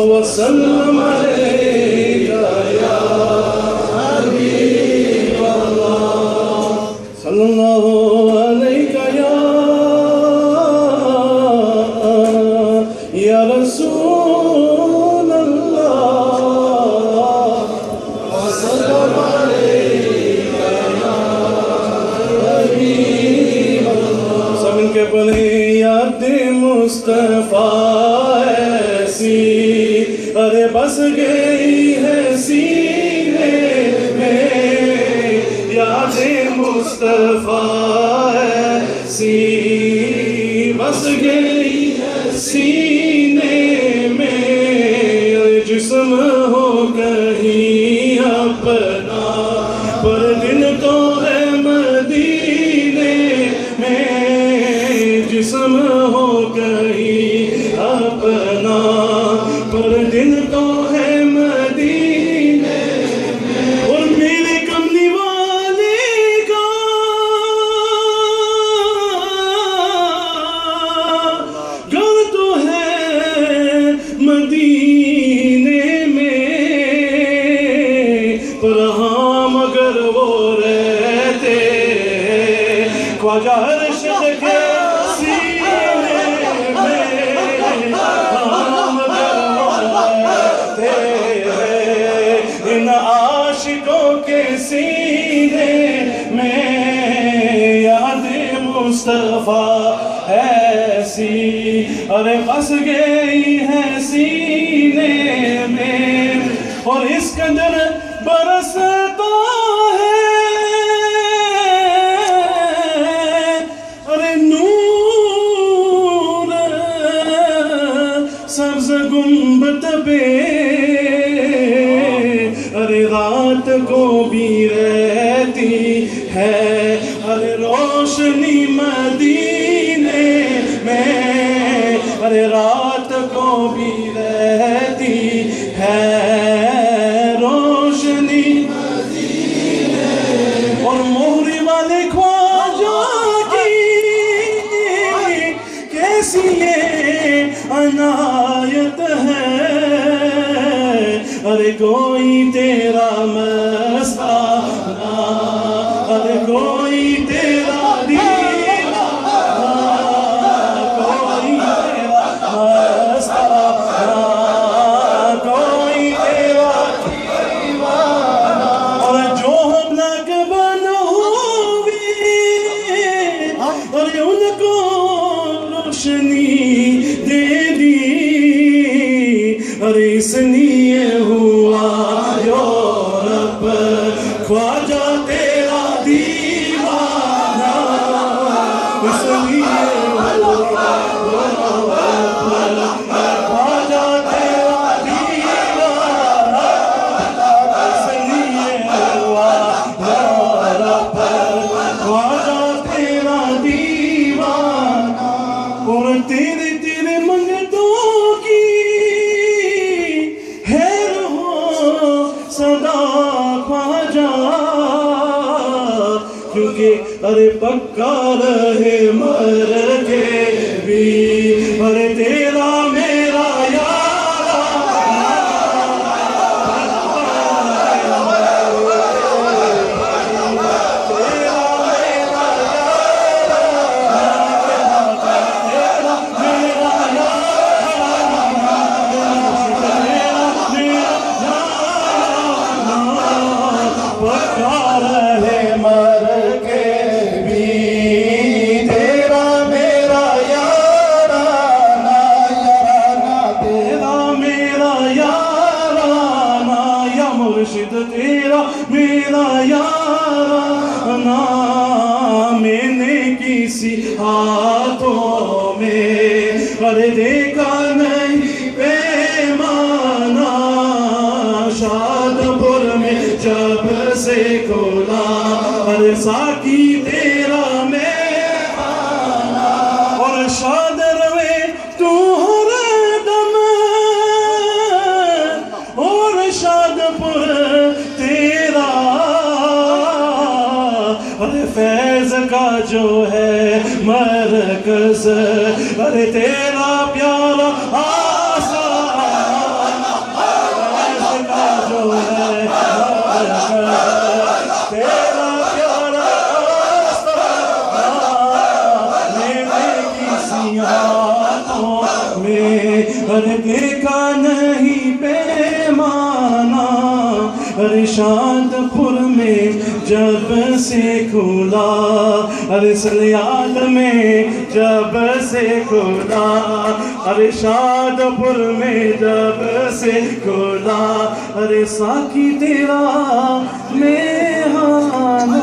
وسلم علیکہ یا حبیب اللہ صلی اللہ علیکہ یا رسول اللہ وسلم علیکہ یا حبیب اللہ سب ان کے پڑھیں یاد مصطفیٰ ایسی ارے بس گئی ہے سینے میں یاد مصطفیٰ ایسی بس گئی ہے سینے میں جسم ہو کہیں اپنا پر دن تو ہے مدینے میں جسم ہو کہیں اپنا پر دل تو ہے مدینے میں اور میرے کملی والے کا گھر تو ہے مدینے میں پر ہاں مگر وہ رہتے خواجہ ارشد کے سینے میں یاد مصطفیٰ ایسی ارے پھنس گئی ہے سینے میں اور اس قدر برستا ہے ارے نور سبز گنبد پہ ارے رات کو بھی رہتی ہے ارے روشنی مدینے میں ارے رات کو بھی رہتی ہے روشنی مدینے اور موہری والے خواجہ کی کیسی یہ عنایت ہے ارے کوئی تیرا مستانہ ارے کوئی تیرا دیوانہ کوئی تیرا مستانہ کوئی تیرا دیوانہ اور جو ہم لگ بن ہوئی ارے ان کو روشنی دے دی ارے اس لیے ہوا جو رب خواجہ تیرا دیوانہ اس لیے ہوا جو رب خواجہ تیرا دیوانہ اس لیے ہوا جو رب خواجہ تیرا دیوانہ اور تیرے تیرے منگتوں کی صدا خواجہ کیونکہ ارے پکا رہے مر کے بھی ارے تیرا میرا مرشد تیرا میرا یارانہ میں نے کسی ہاتھوں میں ارے دیکھا نہیں پیمانہ شادپور میں جب سے کھولا ارے ساکی تیرا مہمانہ اور شاد روے تو شادپور تیرا ارے فیض کا جو ہے مر مرکز ارے تیرا پیارا آسان کا جو ہے مرکز تیرا پیارا آسان میرے کسی ہاتھوں میں ہرنے کا نہیں پیمانہ ارشاد پور میں جب سے کھلا ارسلیال میں جب سے کھلا ارشاد پور میں جب سے کھلا ارے ساکی تیرا میہان